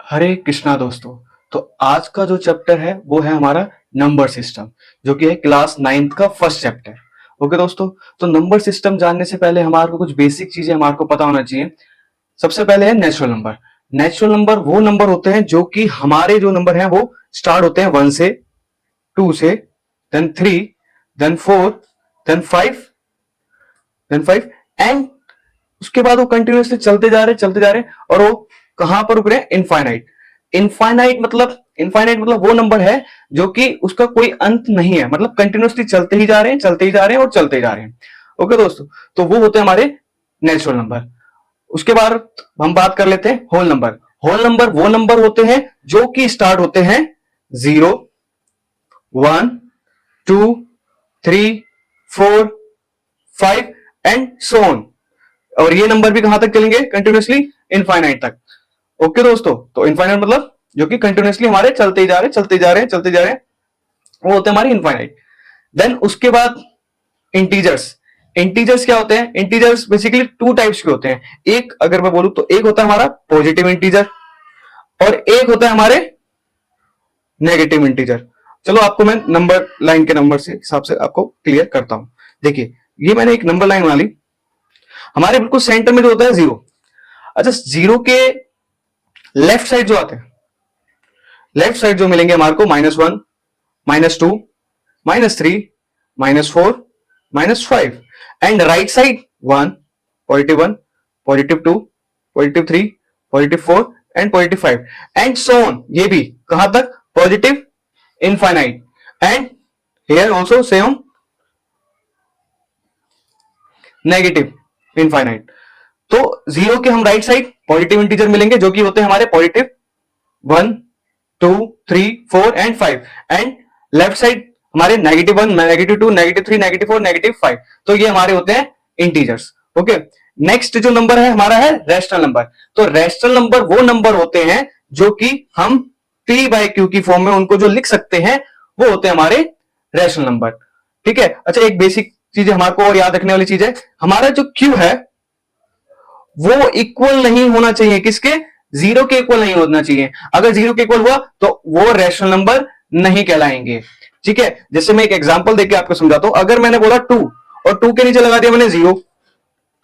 हरे कृष्णा दोस्तों। तो आज का जो चैप्टर है वो है हमारा नंबर सिस्टम, जो कि है क्लास 9th का फर्स्ट चैप्टर। ओके दोस्तों, तो नंबर सिस्टम जानने से पहले हमारे को कुछ बेसिक चीजें हमारे को पता होना चाहिए। सबसे पहले है नेचुरल नंबर। नेचुरल नंबर वो नंबर होते हैं जो कि हमारे जो नंबर हैं वो स्टार्ट होते हैं 1 से, 2 से, देन 3, देन 4, देन 5 एंड उसके बाद वो कंटिन्यूसली चलते जा रहे हैं और वो कहां पर रुक रहे हैं? इनफाइनाइट। इनफाइनाइट मतलब वो नंबर है जो कि उसका कोई अंत नहीं है, मतलब कंटिन्यूसली चलते ही जा रहे हैं, चलते ही जा रहे हैं और चलते ही जा रहे हैं। ओके दोस्तों, तो वो होते हैं हमारे नेचुरल नंबर। उसके बाद हम बात कर लेते हैं होल नंबर। होल नंबर वो नंबर होते हैं जो कि स्टार्ट होते हैं 0, 1, 2, 3, 4, 5 एंड सो ऑन। और ये नंबर भी कहां तक चलेंगे? कंटिन्यूसली इनफाइनाइट तक। ओके दोस्तों, तो इनफाइनाइट मतलब जो कि कंटिन्यूसली हमारे चलते ही जा रहे हैं, चलते जा रहे हैं, चलते जा रहे हैं, वो होते हैं हमारे इनफाइनाइट। देन उसके बाद इंटीजर्स। इंटीजर्स क्या होते हैं? इंटीजर्स बेसिकली टू टाइप्स के होते हैं। एक अगर मैं बोलूं तो एक होता है हमारा पॉजिटिव इंटीजर और एक होता है हमारे नेगेटिव इंटीजर। चलो आपको मैं नंबर लाइन के नंबर से हिसाब से आपको क्लियर करता हूं। देखिए, ये मैंने एक नंबर लाइन बना ली। हमारे बिल्कुल सेंटर में जो होता है 0। अच्छा, 0 के लेफ्ट साइड जो आते हैं, लेफ्ट साइड जो मिलेंगे हमारे को -1, -2, -3, -4, -5 and right side 1, +1, +2, +3, +4 and +5 and so on. ये भी कहां तक? Positive infinite and here also same negative infinite. तो 0 के हम राइट साइड पॉजिटिव इंटीजर मिलेंगे जो कि होते हैं हमारे positive 1, 2, 3, 4 and 5 and left side हमारे -1, -2, -3, -4, -5। तो ये हमारे होते हैं इंटीजर्स। ओके, नेक्स्ट जो नंबर है हमारा है रैशनल नंबर। तो रैशनल नंबर वो नंबर होते हैं जो कि हम p/q की फॉर्म में उनको जो लिख सकते हैं वो होते हैं हमारे रैशनल नंबर। ठीक है। अच्छा, एक बेसिक चीज हमारे को और याद रखने वाली चीज है, हमारा जो q है वो इक्वल नहीं होना चाहिए किसके? 0 के इक्वल नहीं होना चाहिए। अगर 0 के इक्वल हुआ तो वो रैशनल नंबर नहीं कहलाएंगे। ठीक है, जैसे मैं एक एग्जांपल देके आपको समझाता हूं। अगर मैंने बोला 2 और 2 के नीचे लगा दिया मैंने 0,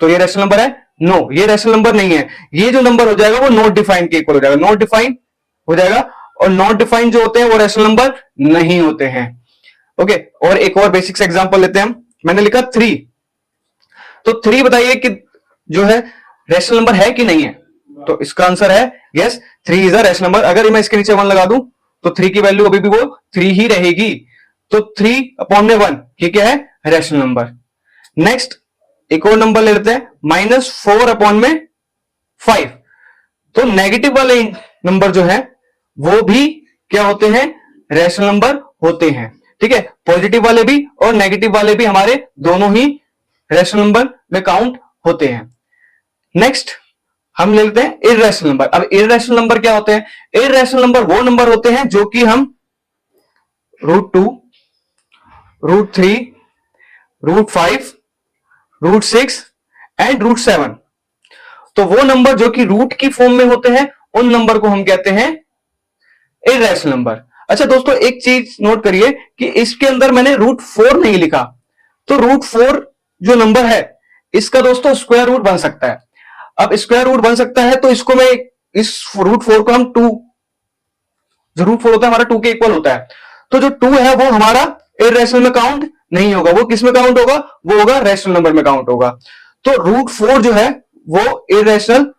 तो ये रैशनल नंबर है? नो, ये रैशनल नंबर नहीं है। ये जो नंबर हो जाएगा वो नॉट डिफाइंड के इक्वल हो जाएगा, नॉट डिफाइंड हो जाएगा। और नॉट डिफाइंड जो होते हैं वो रैशनल नंबर नहीं होते हैं। ओके, और एक और बेसिक एग्जांपल लेते हैं हम। मैंने लिखा 3, तो 3 बताइए कि जो है रैशनल नंबर है कि नहीं है? तो इसका आंसर है yes, 3 is a rational number. अगर मैं इसके नीचे 1 लगा दूं तो 3 की वैल्यू अभी भी वो 3 ही रहेगी। तो 3/1 ये क्या है? Rational number. नेक्स्ट एक और नंबर ले लेते हैं, -4/5। तो नेगेटिव वाले नंबर जो है वो भी क्या होते हैं? रैशनल नंबर होते हैं। ठीक है, पॉजिटिव वाले भी और नेगेटिव वाले भी हमारे दोनों ही रैशनल नंबर में काउंट होते हैं। नेक्स्ट हम ले लेते हैं इररेशनल नंबर। अब इररेशनल नंबर क्या होते हैं? इररेशनल नंबर वो नंबर होते हैं जो कि हम √2, √3, √5, √6 एंड √7, तो वो नंबर जो कि रूट की फॉर्म में होते हैं उन नंबर को हम कहते हैं इररेशनल नंबर। अच्छा दोस्तों, एक चीज नोट करिए कि इसके अंदर मैंने √4 नहीं लिखा। तो √4 जो नंबर है इसका दोस्तों स्क्वायर रूट बन सकता है। अब स्क्वायर रूट बन सकता है तो इसको मैं इस √4 को हम 2, जो √4 होता है हमारा 2 के इक्वल होता है, तो जो 2 है वो हमारा इररेशनल में काउंट नहीं होगा। वो किस में काउंट होगा? वो होगा रैशनल नंबर में काउंट होगा। तो √4 जो है वो इररेशनल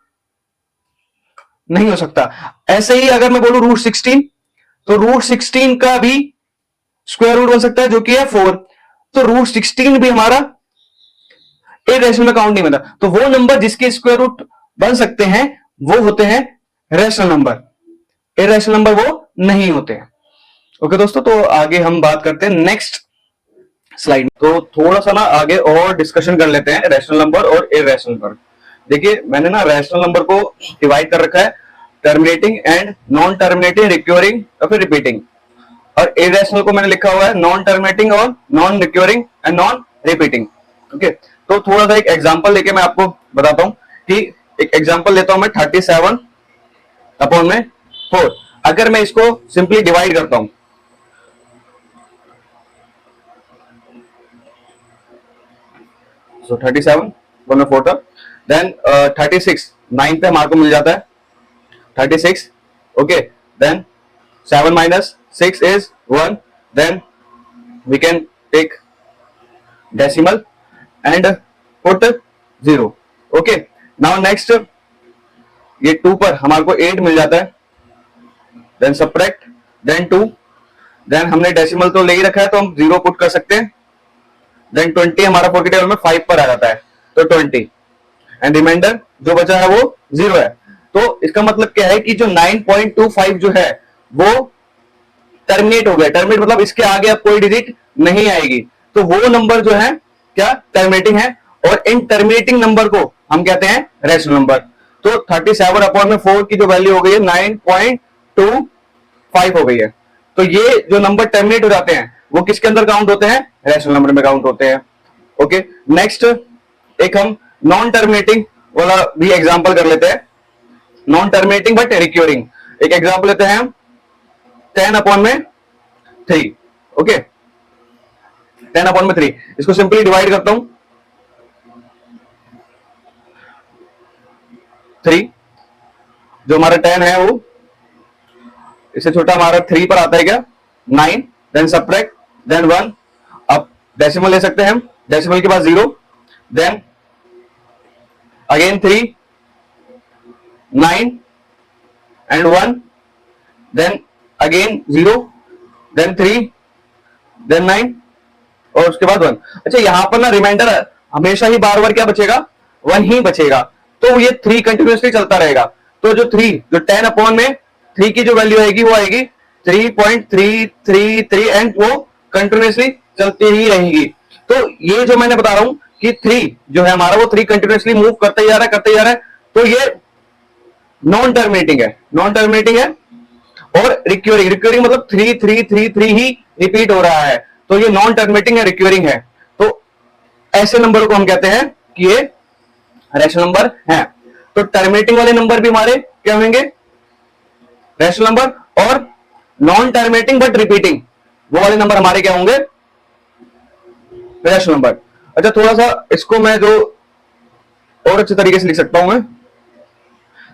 नहीं हो सकता। ऐसे ही अगर मैं बोलूं √16, तो √16 का भी स्क्वायर रूट बन सकता है जो कि है 4। तो √16 भी हमारा इररेशनल में काउंट नहीं बनता। तो वो नंबर जिसके स्क्वायर रूट बन सकते हैं वो होते हैं रैशनल नंबर, इररेशनल नंबर वो नहीं होते हैं। ओके दोस्तों, तो आगे हम बात करते हैं नेक्स्ट स्लाइड। तो थोड़ा सा ना आगे और डिस्कशन कर लेते हैं रैशनल नंबर और इररेशनल नंबर। देखिए, मैंने ना रैशनल नंबर को डिवाइड कर रखा है terminating and non terminating, recurring और फिर रिपीटिंग। और इररेशनल को मैंने लिखा हुआ है नॉन टर्मिनेटिंग और non recurring and non repeating. Okay, तो थोड़ा सा एक एग्जांपल लेके मैं आपको बताता हूं कि एक एग्जांपल लेता हूं मैं 37/में 4। अगर मैं इसको सिंपली डिवाइड करता हूं, सो 37 वन में 4 था, देन 36 9 पे हमारे को मिल जाता है 36, okay, then 7 minus 6 is 1, then we can take decimal and put 0, okay. Now next ये 2 पर हमारे को 8 मिल जाता है, देन सब्ट्रैक्ट, देन 2, देन हमने डेसिमल तो ले ही रखा है तो हम 0 पुट कर सकते हैं, देन 20 हमारा 4 के टेबल में 5 पर आ जाता है तो 20, एंड रिमाइंडर जो बचा है वो 0 है। तो इसका मतलब क्या है कि जो 9.25 जो है वो टर्मिनेट हो गया। टर्मिनेट मतलब इसके आगे अब कोई डिजिट नहीं आएगी, तो वो नंबर जो है क्या टर्मिनेटिंग है, और इन टर्मिनेटिंग नंबर को हम कहते हैं रैशनल नंबर। तो 37 अपॉन में 4 की जो वैल्यू हो गई है 9.25 हो गई है। तो ये जो नंबर टर्मिनेट हो जाते हैं वो किसके अंदर काउंट होते हैं, रैशनल नंबर में काउंट होते हैं, ओके। नेक्स्ट एक हम नॉन टर्मिनेटिंग वाला भी एग्जांपल कर लेते हैं, नॉन टर्मिनेटिंग बट रिक्योरिंग। एक एग्जांपल लेते हैं हम 10 अपॉन में 3, ओके, 10 अपॉन में 3, इसको सिंपली डिवाइड करता हूं 3, जो हमारा 10 है वो इससे छोटा हमारा 3 पर आता है क्या 9, देन सब्ट्रैक्ट, देन 1, अब डेसिमल ले सकते हैं हम, डेसिमल के बाद 0, then again 3, 9 and 1, then again 0, then 3, then 9 और उसके बाद 1। अच्छा यहां पर ना रिमाइंडर हमेशा ही बार बार क्या बचेगा 1 ही बचेगा, तो ये 3 कंटिन्यूसली चलता रहेगा। तो जो 3 जो 10 अपॉन में 3 की जो वैल्यू आएगी वो आएगी 3.333 एंड वो कंटिन्यूसली चलती ही रहेगी। तो ये जो मैंने बता रहा हूं कि 3 जो है हमारा वो 3 कंटिन्यूसली मूव करते ही जा रहा है, करते ही जा रहा है, तो ये नॉन टर्मिनेटिंग है, नॉन टर्मिनेटिंग है। और रिक्योरिंग, रिक्योरिंग मतलब 3 ही रिपीट हो रहा है, तो ये नॉन टर्मिनेटिंग है, रिक्योरिंग है। तो ऐसे नंबर को हम कहते हैं कि ये रैशनल नंबर है। तो टर्मिनेटिंग वाले नंबर भी हमारे क्या होंगे रैशनल नंबर, और नॉन टर्मिनेटिंग बट रिपीटिंग वो वाले नंबर हमारे क्या होंगे रैशनल नंबर। अच्छा थोड़ा सा इसको मैं जो और अच्छे तरीके से लिख सकता हूं मैं,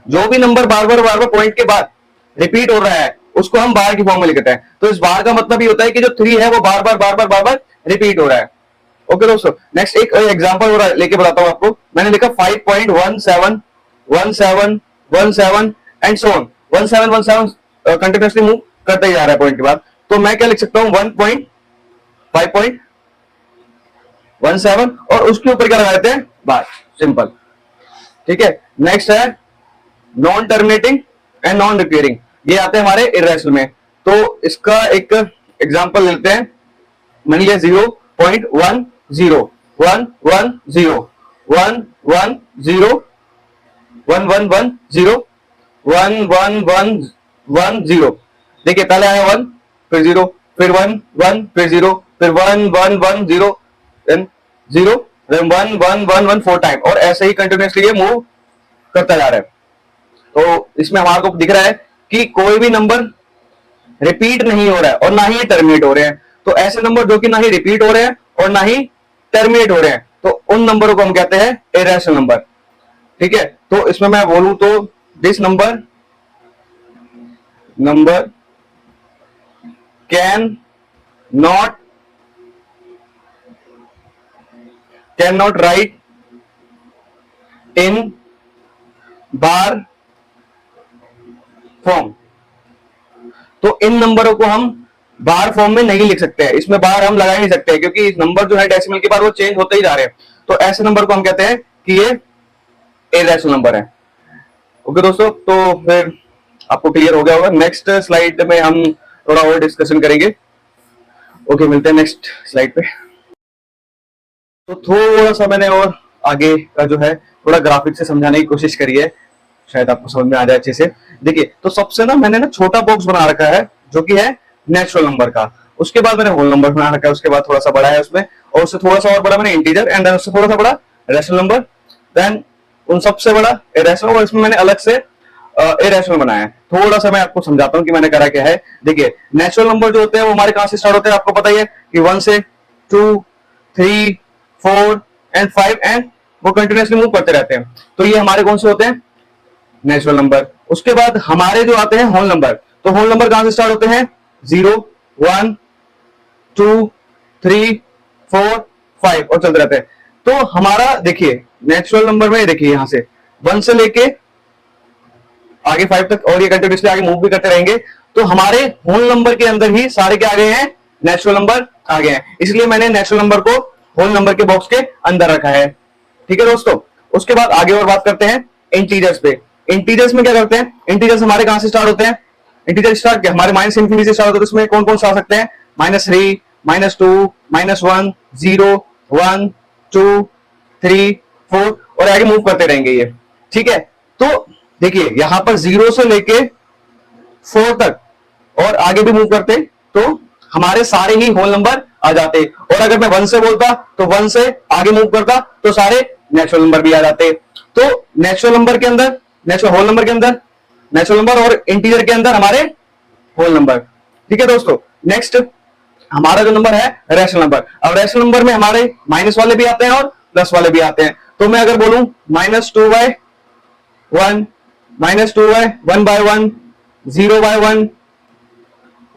जो भी नंबर बार बार पॉइंट के बाद रिपीट हो रहा है उसको हम बार की फॉर्म में लिखते हैं। तो इस बार का मतलब ये होता है कि जो 3 है वो बार बार रिपीट हो रहा है, ओके दोस्तों। नेक्स्ट एक एग्जांपल लेके बताता हूं आपको। मैंने लिखा 5.171717 and so on, 1717 continuously move करते ही जा रहा है पॉइंट के बाद, तो मैं क्या लिख सकता हूं 1.5.17 और उसके ऊपर क्या लगा देते हैं बार, सिंपल, ठीक है। नेक्स्ट है non terminating and non recurring, ये आते हैं हमारे इर्रेशनल में। तो इसका एक एग्जांपल लेते हैं, मान लिया 0.10 110 110 1110 1110। देखिए पहले आया 1 फिर 0 फिर 1 1 फिर 0 फिर 1 1 1 0 देन 0 देन 1 1 1 1 4 टाइम, और ऐसे ही कंटिन्यूअसली ये मूव करता जा रहा है। तो इसमें हमारे को दिख रहा है कि कोई भी नंबर रिपीट नहीं हो रहा है और ना ही टर्मिनेट हो रहे हैं। तो ऐसे नंबर जो कि ना ही रिपीट हो रहे हैं और ना ही टर्मिनेट हो रहे हैं, तो उन नंबरों को हम कहते हैं इरेशनल नंबर, ठीक है। तो इसमें मैं बोलूं तो this number can not right in bar form. तो इन नंबरों को हम बार फॉर्म में नहीं लिख सकते हैं, इसमें बार हम लगा ही नहीं सकते क्योंकि नंबर जो है डेसिमल के बाद वो चेंज होते ही जा रहे हैं। तो ऐसे नंबर को हम कहते हैं कि ये इरेशनल नंबर है, ओके दोस्तों। तो फिर आपको क्लियर हो गया होगा। नेक्स्ट स्लाइड में हम थोड़ा और डिस्कशन करेंगे, ओके। मिलते हैं नेक्स्ट स्लाइड पे। तो थोड़ा सा मैंने और आगे का जो है थोड़ा ग्राफिक से समझाने की कोशिश करी है, शायद आपको समझ में आ जाए अच्छे से। देखिए तो सबसे ना मैंने ना छोटा बॉक्स बना रखा है जो कि है नेचुरल नंबर का, उसके बाद मैंने होल नंबर बना रखा है, उसके बाद थोड़ा सा बड़ा है उसमें, और उससे थोड़ा सा और बड़ा मैंने इंटीजर, एंड देन उससे थोड़ा सा बड़ा रैशनल नंबर, देन उन सबसे बड़ा इरेशनल, और इसमें मैंने अलग से इरेशनल बनाया है। थोड़ा सा मैं आपको समझाता हूं कि मैंने करा क्या है। देखिए नेचुरल नंबर जो होते हैं वो हमारे कहां से स्टार्ट होते हैं, आपको पता ही है कि 1 से 2, 3, 4 एंड 5 एंड वो कंटिन्यूअसली मूव करते रहते हैं। तो ये हमारे कौन से होते हैं, नेचुरल नंबर। उसके बाद हमारे जो आते हैं होल नंबर, तो होल नंबर कहां से स्टार्ट होते हैं, 0, 1, 2, 3, 4, 5 और चलते रहते हैं। तो हमारा देखिए नेचुरल नंबर में देखिए यहां से 1 से लेके आगे 5 तक और ये कंटिन्यूअसली आगे मूव भी करते रहेंगे। तो हमारे होल नंबर के अंदर ही सारे क्या आ गए हैं, नेचुरल नंबर आ गए हैं। इसलिए मैंने नेचुरल नंबर को होल नंबर के बॉक्स के अंदर रखा है। ठीक है दोस्तों, उसके बाद आगे और बात करते हैं इंटीजर्स पे। इंटीजर्स में क्या करते हैं, इंटीजर्स हमारे कहां से स्टार्ट होते हैं, इंटीजर स्टार्ट क्या हमारे माइनस इंफिनिटी से स्टार्ट होते हैं। तो इसमें कौन कौन से आ सकते हैं, -3, -2, -1, 0, 1, 2, 3, 4 और आगे मूव करते रहेंगे ये। ठीक है, तो देखिए यहां पर 0 से लेके 4 तक और आगे भी मूव करते तो हमारे सारे ही होल नंबर आ जाते। और अगर मैं 1 से बोलता तो 1 से आगे मूव करता तो सारे नेचुरल नंबर भी आ जाते। तो नेचुरल नंबर के अंदर, नेचुरल होल नंबर के अंदर नेचुरल नंबर और इंटीजर के अंदर हमारे होल नंबर। ठीक है दोस्तों, नेक्स्ट हमारा जो नंबर है रैशनल नंबर। अब रैशनल नंबर में हमारे माइनस वाले भी आते हैं और प्लस वाले भी आते हैं। तो मैं अगर बोलूं -2/1, -2/1, 1/1, 0/1,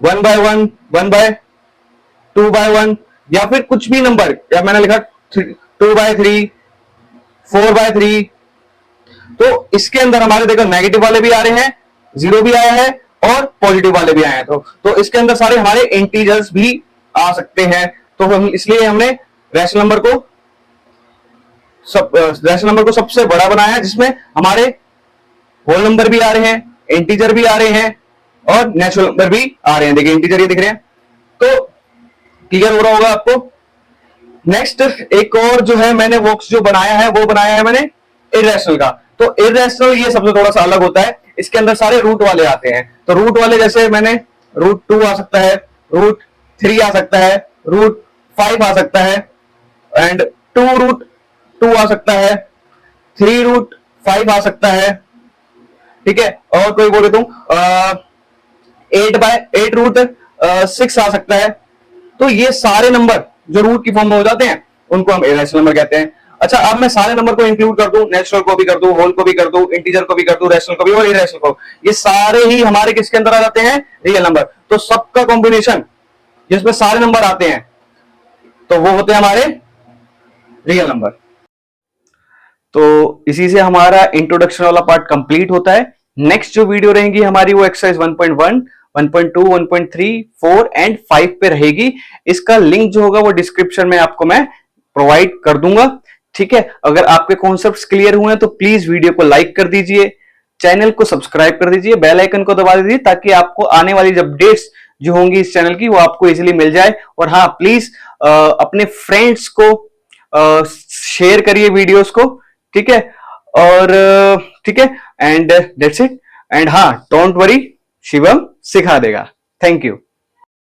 1/1, 1/2/1 या फिर कुछ भी नंबर, या मैंने लिखा 2/3, 4/3। तो इसके अंदर हमारे देखो नेगेटिव वाले भी आ रहे हैं, 0 भी आया है और पॉजिटिव वाले भी आए हैं। तो इसके अंदर सारे हमारे इंटीजर्स भी आ सकते हैं। तो हम इसलिए हमने रैशनल नंबर को सबसे बड़ा बनाया है, जिसमें हमारे होल नंबर भी आ रहे हैं, इंटीजर भी आ रहे हैं और नेचुरल नंबर भी आ रहे हैं। देखिए इंटीजर ये दिख रहे हैं। तो क्लियर हो रहा होगा आपको। नेक्स्ट एक और जो है मैंने बॉक्स जो बनाया है वो बनाया है मैंने इररेशनल का। तो इररेशनल ये सबसे थोड़ा सा अलग होता है, इसके अंदर सारे रूट वाले आते हैं। तो रूट वाले जैसे मैंने √2 आ सकता है, √3 आ सकता है, √5 आ सकता है एंड 2√2 आ सकता है, 3√5 आ सकता है। ठीक है, और कोई बोले तो 8/8√6 आ सकता है। तो ये सारे नंबर जो रूट की फॉर्म में हो जाते हैं उनको हम इररेशनल नंबर कहते हैं। अच्छा, अब मैं सारे नंबर को इंक्लूड कर दूं, नेचुरल को भी कर दूं, होल को भी कर दूं, इंटीजर को भी कर दूं, रैशनल को भी और इररेशनल को, ये सारे ही हमारे किसके अंदर आ जाते हैं, रियल नंबर। तो सबका कॉम्बिनेशन जिसमें सारे नंबर आते हैं तो वो होते हैं हमारे रियल नंबर। तो इसी से हमारा इंट्रोडक्शन वाला पार्ट कंप्लीट होता है। नेक्स्ट जो वीडियो रहेंगी हमारी वो एक्सरसाइज 1.1, 1.2, 1.3, 4 एंड 5 पे रहेगी। इसका लिंक जो होगा वो डिस्क्रिप्शन में आपको मैं प्रोवाइड कर दूंगा। ठीक है, अगर आपके कॉन्सेप्ट्स क्लियर हुए हैं तो प्लीज वीडियो को लाइक कर दीजिए, चैनल को सब्सक्राइब कर दीजिए, बेल आइकन को दबा दीजिए ताकि आपको आने वाली अपडेट्स जो होंगी इस चैनल की वो आपको इजीली मिल जाए। और हाँ, प्लीज अपने फ्रेंड्स को शेयर करिए वीडियोस को। ठीक है, और ठीक है, एंड दैट्स इट। एंड हाँ, डोंट वरी, शिवम सिखा देगा। Thank you.